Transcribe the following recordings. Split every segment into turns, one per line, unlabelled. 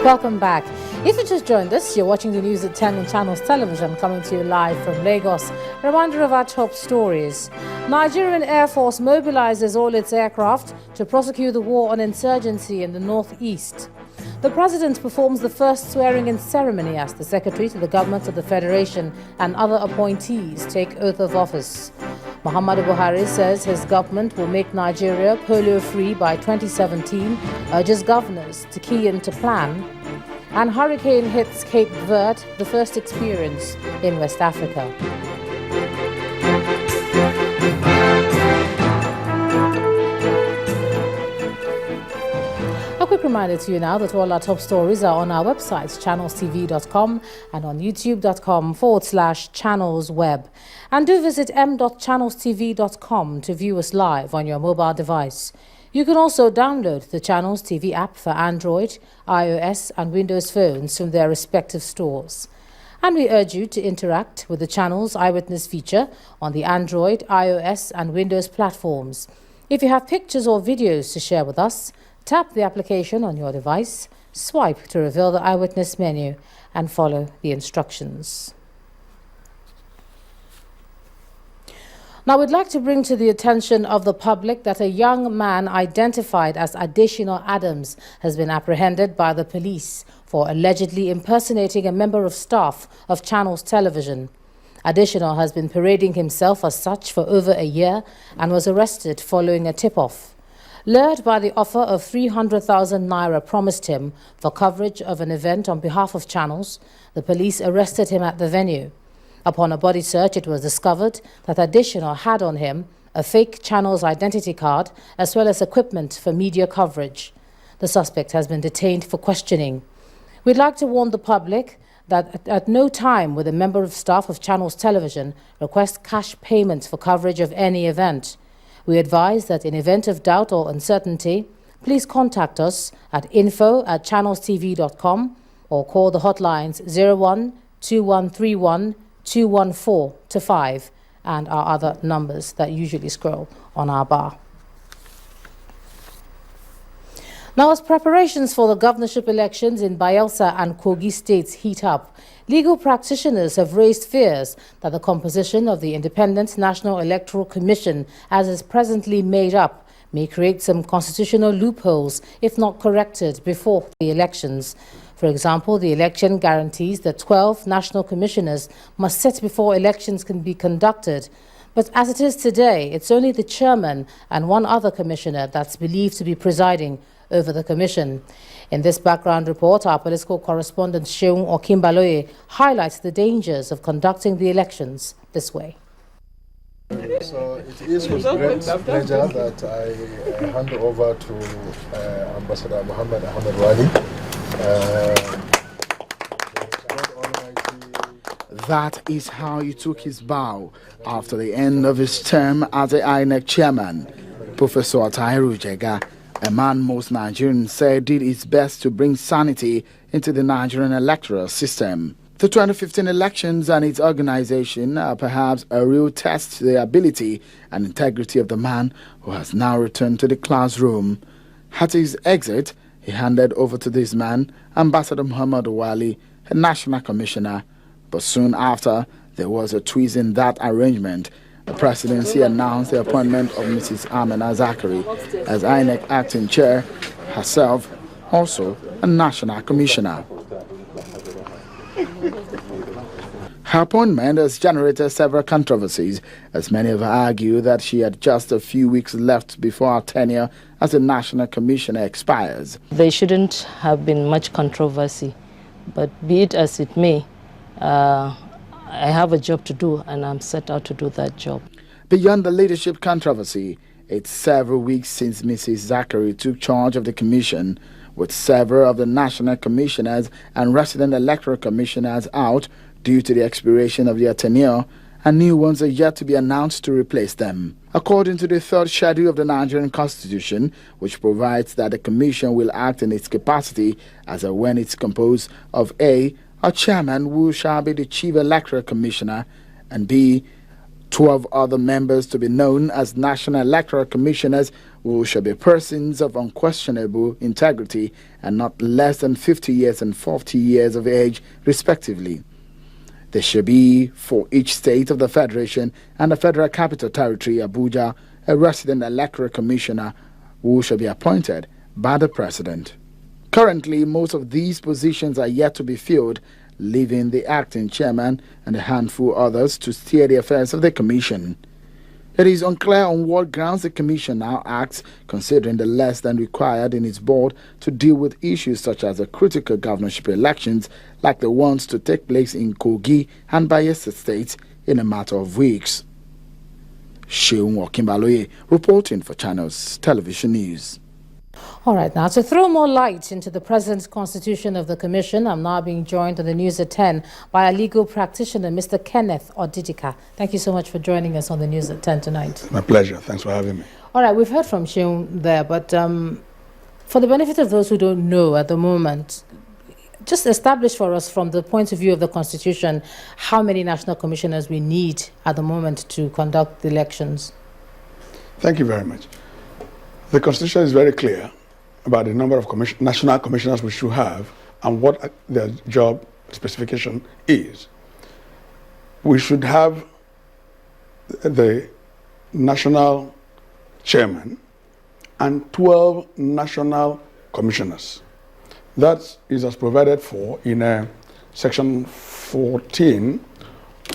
Welcome back. If you just joined us, you're watching the news at 10 on Channels Television, coming to you live from Lagos. Reminder of our top stories. Nigerian Air Force mobilizes all its aircraft to prosecute the war on insurgency in the northeast. The President performs the first swearing-in ceremony as the Secretary to the Government of the Federation and other appointees take oath of office. Muhammadu Buhari says his government will make Nigeria polio-free by 2017, urges governors to key into plan. And hurricane hits Cape Verde, the first experience in West Africa. A quick reminder to you now that all our top stories are on our websites, channelstv.com and on youtube.com/channelsweb. And do visit m.channelstv.com to view us live on your mobile device. You can also download the Channels TV app for Android, iOS and Windows phones from their respective stores. And we urge you to interact with the Channels Eyewitness feature on the Android, iOS and Windows platforms. If you have pictures or videos to share with us, tap the application on your device, swipe to reveal the Eyewitness menu and follow the instructions. Now, we'd like to bring to the attention of the public that a young man identified as Adesina Adams has been apprehended by the police for allegedly impersonating a member of staff of Channels Television. Adesina has been parading himself as such for over a year and was arrested following a tip-off. Lured by the offer of 300,000 naira promised him for coverage of an event on behalf of Channels, the police arrested him at the venue. Upon a body search, it was discovered that Adesina had on him a fake Channels identity card as well as equipment for media coverage. The suspect has been detained for questioning. We'd like to warn the public that at no time will a member of staff of Channels Television request cash payments for coverage of any event. We advise that in event of doubt or uncertainty, please contact us at info@channelstv.com or call the hotlines 01-2131 214-5 and our other numbers that usually scroll on our bar. Now, as preparations for the governorship elections in Bayelsa and Kogi states heat up, legal practitioners have raised fears that the composition of the Independent National Electoral Commission, as is presently made up, may create some constitutional loopholes if not corrected before the elections. For example, the election guarantees that 12 national commissioners must sit before elections can be conducted. But as it is today, it's only the chairman and one other commissioner that's believed to be presiding over the commission. In this background report, our political correspondent Seun Okimbaloye highlights the dangers of conducting the elections this way.
So it is with great pleasure that I hand over to Ambassador Muhammad Ahmed Wali.
That is how he took his bow after the end of his term as the INEC chairman. Professor Tahiru Jega, a man most Nigerians say did his best to bring sanity into the Nigerian electoral system. The 2015 elections and its organization are perhaps a real test to the ability and integrity of the man who has now returned to the classroom. At his exit, he handed over to this man, Ambassador Muhammad Wali, a national commissioner. But soon after, there was a twist in that arrangement. The presidency announced the appointment of Mrs. Amina Zakari as INEC acting chair, herself also a national commissioner. Her appointment has generated several controversies, as many have argued that she had just a few weeks left before her tenure as a national commissioner expires.
There shouldn't have been much controversy, but be it as it may, I have a job to do and I'm set out to do that job.
Beyond the leadership controversy, it's several weeks since Mrs. Zakari took charge of the commission, with several of the national commissioners and resident electoral commissioners out due to the expiration of their tenure, and new ones are yet to be announced to replace them. According to the third schedule of the Nigerian Constitution, which provides that the commission will act in its capacity as and when it's composed of A, a chairman who shall be the chief electoral commissioner, and B, 12 other members to be known as National Electoral Commissioners who shall be persons of unquestionable integrity and not less than 50 years and 40 years of age, respectively. There shall be, for each state of the Federation and the Federal Capital Territory, Abuja, a resident electoral commissioner who shall be appointed by the President. Currently, most of these positions are yet to be filled, leaving the acting chairman and a handful others to steer the affairs of the Commission. It is unclear on what grounds the Commission now acts, considering the less than required in its board to deal with issues such as the critical governorship elections like the ones to take place in Kogi and Bayelsa states in a matter of weeks. Sheung Okimbaloye reporting for Channels Television News.
All right, now to throw more light into the present constitution of the Commission, I'm now being joined on the News at 10 by a legal practitioner, Mr. Kenneth Odidika. Thank you so much for joining us on the News at 10 tonight.
My pleasure. Thanks for having me.
All right, we've heard from Sheung there, but for the benefit of those who don't know at the moment, just establish for us from the point of view of the Constitution how many national commissioners we need at the moment to conduct the elections.
Thank you very much. The Constitution is very clear about the number of national commissioners we should have and what their job specification is. We should have the national chairman and 12 national commissioners. That is as provided for in section 14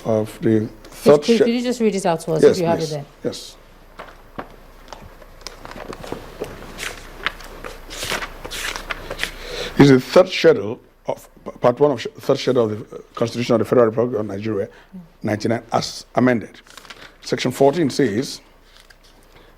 of the third schedule.
Could you just read it out to us
Yes,
if you have
please.
it there?
Yes. It's the third schedule of part 1 of third schedule of the Constitution of the Federal Republic of Nigeria, 99, as amended. Section 14 says,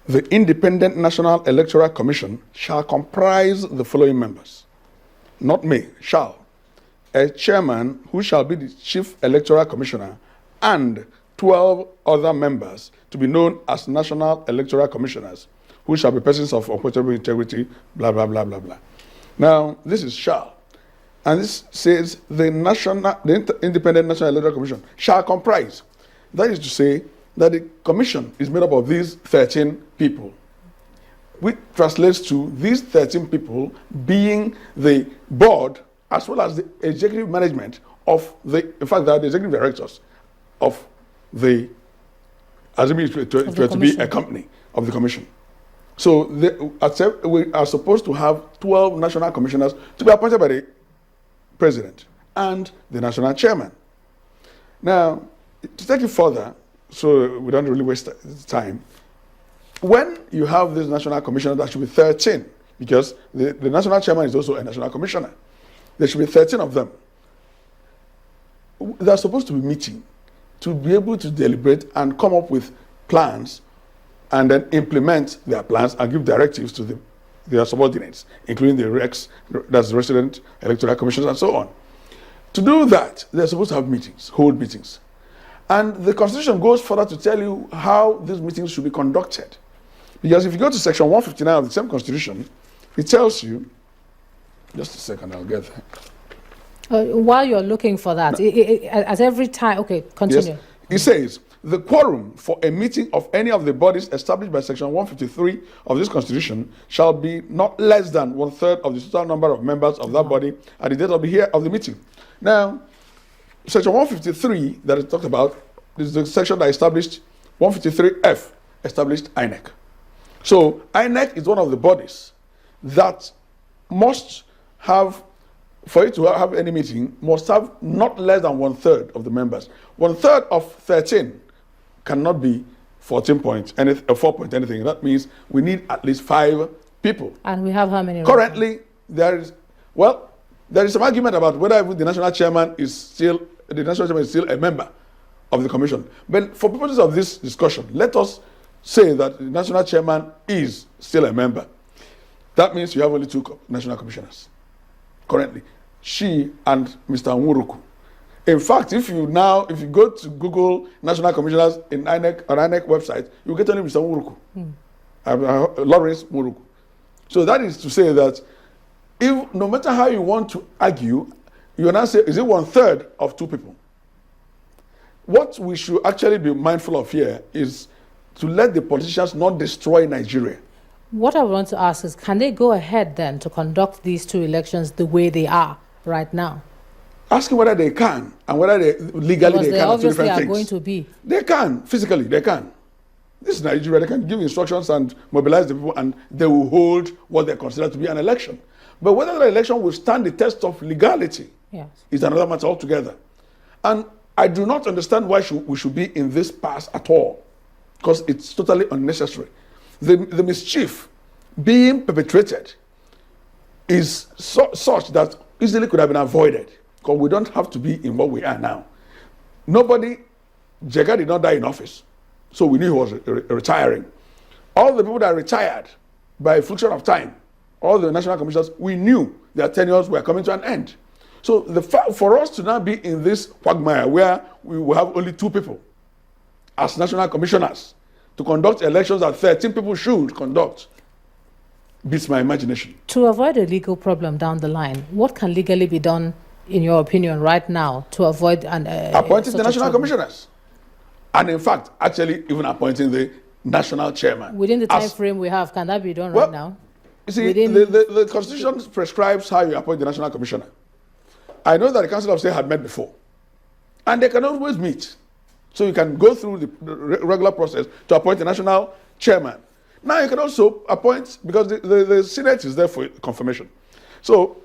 the Independent National Electoral Commission shall comprise the following members. Not me, shall. A chairman who shall be the chief electoral commissioner and 12 other members to be known as national electoral commissioners who shall be persons of unquestionable integrity, blah, blah, blah, blah, blah. Now, this is shall. And this says the Independent National Electoral Commission shall comprise. That is to say that the commission is made up of these 13 people, which translates to these 13 people being the board as well as the executive management of the, in fact, they are the executive directors of the, assuming it to be a company of the commission. So we are supposed to have 12 national commissioners to be appointed by the president and the national chairman. Now, to take it further, so we don't really waste time, when you have this national commissioner, that should be 13, because the national chairman is also a national commissioner. There should be 13 of them. They are supposed to be meeting to be able to deliberate and come up with plans and then implement their plans and give directives to their subordinates, including the RECs, that's the resident electoral commissioners, and so on. To do that, they're supposed to have meetings, hold meetings. And the Constitution goes further to tell you how these meetings should be conducted. Because if you go to section 159 of the same Constitution, it tells you, just a second, I'll get there.
While you're looking for that, at every time, okay, continue.
Yes, it says, the quorum for a meeting of any of the bodies established by section 153 of this Constitution shall be not less than 1/3 of the total number of members of that body at the date of the meeting. Now, section 153 that is talked about is the section that established 153F, established INEC. So INEC is one of the bodies that must have, for it to have any meeting, must have not less than 1/3 of the members. 1/3 of 13 cannot be 14 point anything, 4 point anything. That means we need at least 5 people.
And we have how many?
Currently, there is some argument about whether even the national chairman is still a member of the commission. But for purposes of this discussion, let us say that the national chairman is still a member. That means you have only 2 national commissioners currently, she and Mr. Nwuruku. In fact, if you go to Google national commissioners in INEC or INEC website, you get only Mr. Nwuruku, Lawrence Nwuruku. So that is to say that if no matter how you want to argue, you now say, is it 1/3 of 2 people? what we should actually be mindful of here is to let the politicians not destroy Nigeria.
What I want to ask is, can they go ahead then to conduct these two elections the way they are right now?
Asking whether they can and whether they legally
Because
they can are two
obviously
different
are
things.
going to be.
They can, physically, they can. This is Nigeria, they can give instructions and mobilize the people and they will hold what they consider to be an election. But whether the election will stand the test of legality is another matter altogether. And I do not understand why we should be in this pass at all, because it's totally unnecessary. The mischief being perpetrated is such that easily could have been avoided, because we don't have to be in what we are now. Jega did not die in office, so we knew he was retiring. All the people that retired by friction of time, all the national commissioners, we knew their tenures were coming to an end. So for us to now be in this quagmire where we will have only 2 people as national commissioners to conduct elections that 13 people should conduct beats my imagination.
To avoid a legal problem down the line, what can legally be done, in your opinion, right now to avoid
appointing the national commissioners? And in fact, actually even appointing the national chairman.
Within the time frame we have, can that be done right now?
You see, the Constitution prescribes how you appoint the national commissioner. I know that the Council of State had met before, and they can always meet. So you can go through the regular process to appoint the national chairman. Now you can also appoint, because the Senate is there for confirmation. So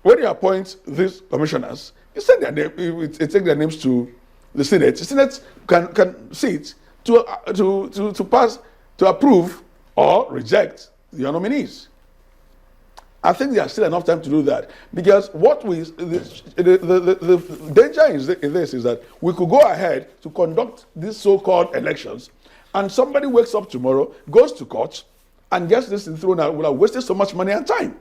when you appoint these commissioners, you send their name, you take their names to the Senate. The Senate can see it to pass, to approve or reject your nominees. I think there's still enough time to do that, because the danger in this is that we could go ahead to conduct these so-called elections, and somebody wakes up tomorrow, goes to court, and gets this thing thrown out. We'll have wasted so much money and time.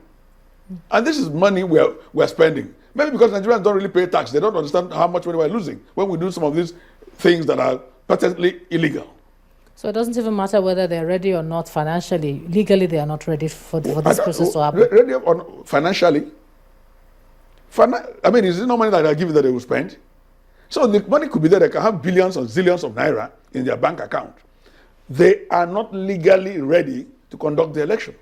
And this is money we're spending. Maybe because Nigerians don't really pay tax, they don't understand how much money we're losing when we do some of these things that are patently illegal.
So it doesn't even matter whether they're ready or not financially. Legally, they are not ready for this process to happen.
Ready or financially? I mean, is it no money that I give that they will spend? So the money could be there. They can have billions or zillions of naira in their bank account. They are not legally ready to conduct the election.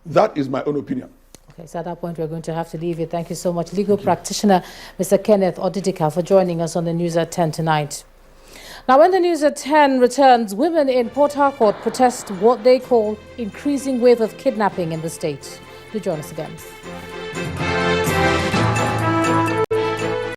That is my own opinion.
Okay, so at that point, we're going to have to leave it. Thank you so much, legal practitioner Mr. Kenneth Odidika, for joining us on the News at 10 tonight. Now, when the News at 10 returns, women in Port Harcourt protest what they call increasing wave of kidnapping in the state. Do join us again.